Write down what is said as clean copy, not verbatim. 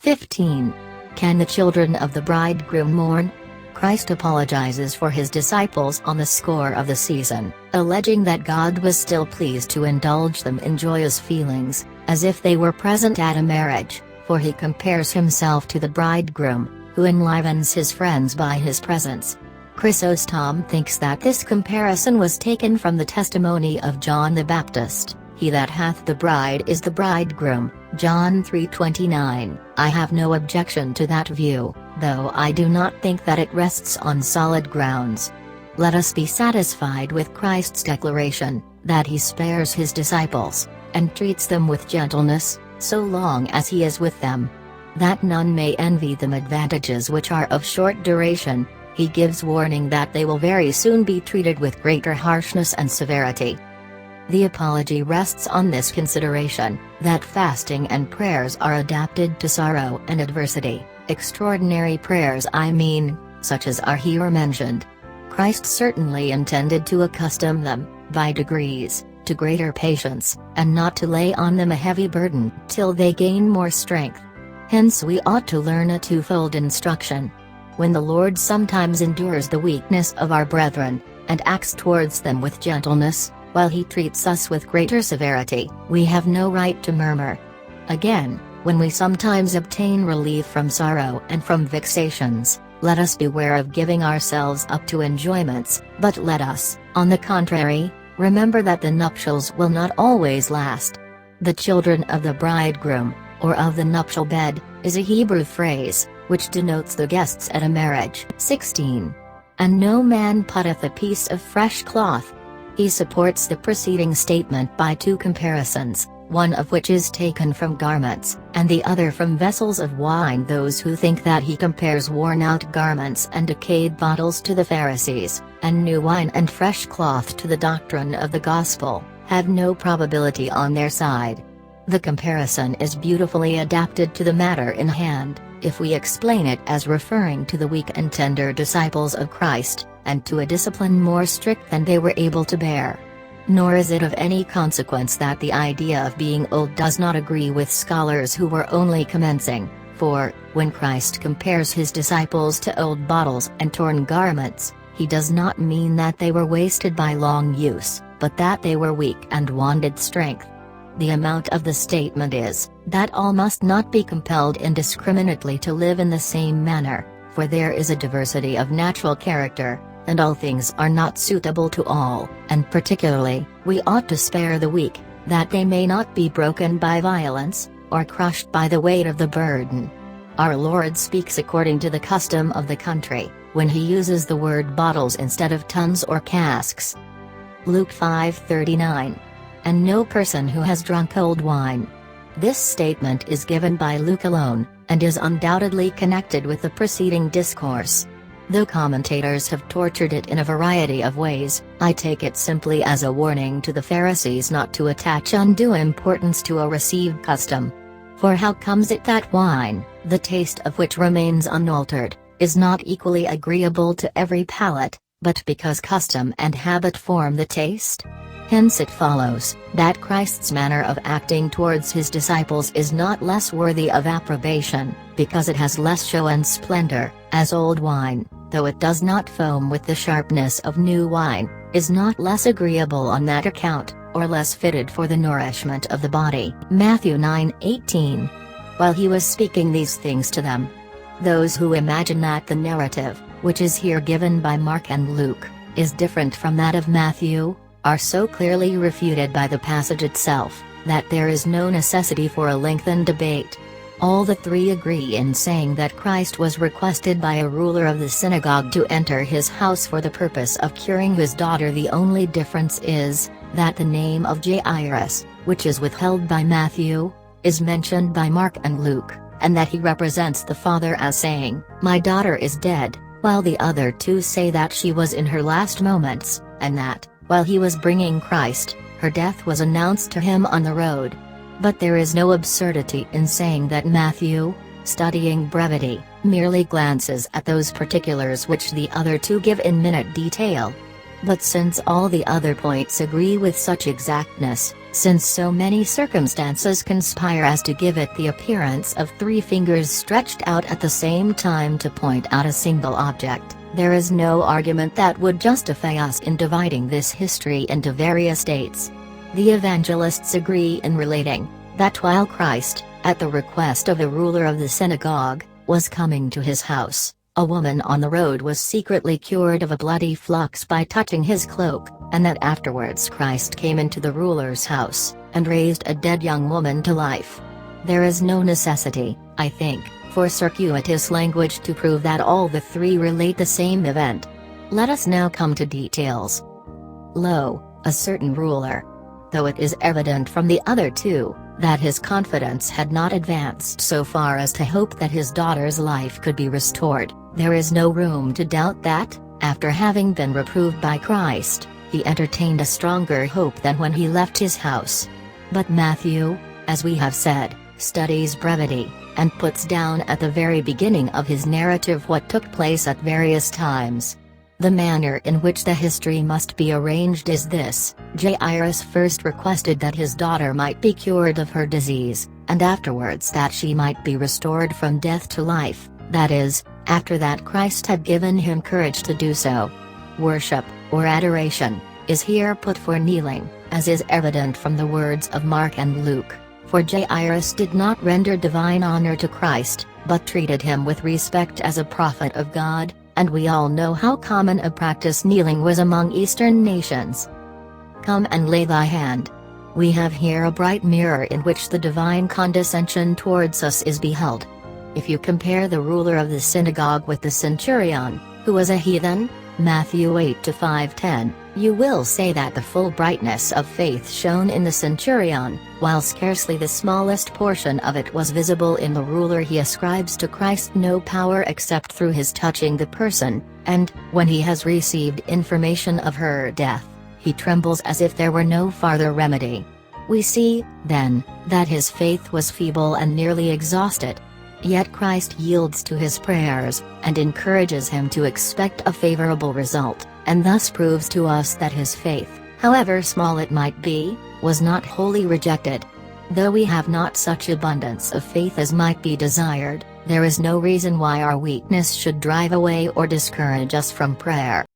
15. Can the children of the bridegroom mourn? Christ apologizes for his disciples on the score of the season, alleging that God was still pleased to indulge them in joyous feelings, as if they were present at a marriage, for he compares himself to the bridegroom, who enlivens his friends by his presence. Chrysostom thinks that this comparison was taken from the testimony of John the Baptist, "He that hath the bride is the bridegroom," John 3:29. I have no objection to that view, though I do not think that it rests on solid grounds. Let us be satisfied with Christ's declaration, that he spares his disciples, and treats them with gentleness, so long as he is with them. That none may envy them advantages which are of short duration, he gives warning that they will very soon be treated with greater harshness and severity. The apology rests on this consideration, that fasting and prayers are adapted to sorrow and adversity, extraordinary prayers I mean, such as are here mentioned. Christ certainly intended to accustom them, by degrees, to greater patience, and not to lay on them a heavy burden till they gain more strength. Hence we ought to learn a twofold instruction. When the Lord sometimes endures the weakness of our brethren, and acts towards them with gentleness, while he treats us with greater severity, we have no right to murmur. Again, when we sometimes obtain relief from sorrow and from vexations, let us beware of giving ourselves up to enjoyments, but let us, on the contrary, remember that the nuptials will not always last. The children of the bridegroom, or of the nuptial bed, is a Hebrew phrase, which denotes the guests at a marriage. 16. And no man putteth a piece of fresh cloth. He supports the preceding statement by two comparisons, one of which is taken from garments, and the other from vessels of wine. Those who think that he compares worn-out garments and decayed bottles to the Pharisees, and new wine and fresh cloth to the doctrine of the gospel, have no probability on their side. The comparison is beautifully adapted to the matter in hand, if we explain it as referring to the weak and tender disciples of Christ, and to a discipline more strict than they were able to bear. Nor is it of any consequence that the idea of being old does not agree with scholars who were only commencing, for, when Christ compares his disciples to old bottles and torn garments, he does not mean that they were wasted by long use, but that they were weak and wanted strength. The amount of the statement is, that all must not be compelled indiscriminately to live in the same manner, for there is a diversity of natural character, and all things are not suitable to all, and particularly, we ought to spare the weak, that they may not be broken by violence, or crushed by the weight of the burden. Our Lord speaks according to the custom of the country, when he uses the word bottles instead of tuns or casks. Luke 5:39. And no person who has drunk old wine. This statement is given by Luke alone, and is undoubtedly connected with the preceding discourse. Though commentators have tortured it in a variety of ways, I take it simply as a warning to the Pharisees not to attach undue importance to a received custom. For how comes it that wine, the taste of which remains unaltered, is not equally agreeable to every palate, but because custom and habit form the taste? Hence it follows, that Christ's manner of acting towards his disciples is not less worthy of approbation, because it has less show and splendor, as old wine, though it does not foam with the sharpness of new wine, is not less agreeable on that account, or less fitted for the nourishment of the body. Matthew 9:18. While he was speaking these things to them, those who imagine that the narrative, which is here given by Mark and Luke, is different from that of Matthew, are so clearly refuted by the passage itself, that there is no necessity for a lengthened debate. All the three agree in saying that Christ was requested by a ruler of the synagogue to enter his house for the purpose of curing his daughter. The only difference is, that the name of Jairus, which is withheld by Matthew, is mentioned by Mark and Luke, and that he represents the father as saying, "My daughter is dead," while the other two say that she was in her last moments, and that, while he was bringing Christ, her death was announced to him on the road. But there is no absurdity in saying that Matthew, studying brevity, merely glances at those particulars which the other two give in minute detail. But since all the other points agree with such exactness, since so many circumstances conspire as to give it the appearance of three fingers stretched out at the same time to point out a single object, there is no argument that would justify us in dividing this history into various dates. The evangelists agree in relating that while Christ, at the request of a ruler of the synagogue, was coming to his house, a woman on the road was secretly cured of a bloody flux by touching his cloak, and that afterwards Christ came into the ruler's house, and raised a dead young woman to life. There is no necessity, I think, for circuitous language to prove that all the three relate the same event. Let us now come to details. Lo, a certain ruler. Though it is evident from the other two, that his confidence had not advanced so far as to hope that his daughter's life could be restored, there is no room to doubt that, after having been reproved by Christ, he entertained a stronger hope than when he left his house. But Matthew, as we have said, studies brevity, and puts down at the very beginning of his narrative what took place at various times. The manner in which the history must be arranged is this: Jairus first requested that his daughter might be cured of her disease, and afterwards that she might be restored from death to life, that is, after that Christ had given him courage to do so. Worship, or adoration, is here put for kneeling, as is evident from the words of Mark and Luke, for Jairus did not render divine honor to Christ, but treated him with respect as a prophet of God, and we all know how common a practice kneeling was among Eastern nations. Come and lay thy hand. We have here a bright mirror in which the divine condescension towards us is beheld. If you compare the ruler of the synagogue with the centurion, who was a heathen, Matthew 8-5:10, you will say that the full brightness of faith shone in the centurion, while scarcely the smallest portion of it was visible in the ruler. He ascribes to Christ no power except through his touching the person, and, when he has received information of her death, he trembles as if there were no farther remedy. We see, then, that his faith was feeble and nearly exhausted. Yet Christ yields to his prayers, and encourages him to expect a favorable result, and thus proves to us that his faith, however small it might be, was not wholly rejected. Though we have not such abundance of faith as might be desired, there is no reason why our weakness should drive away or discourage us from prayer.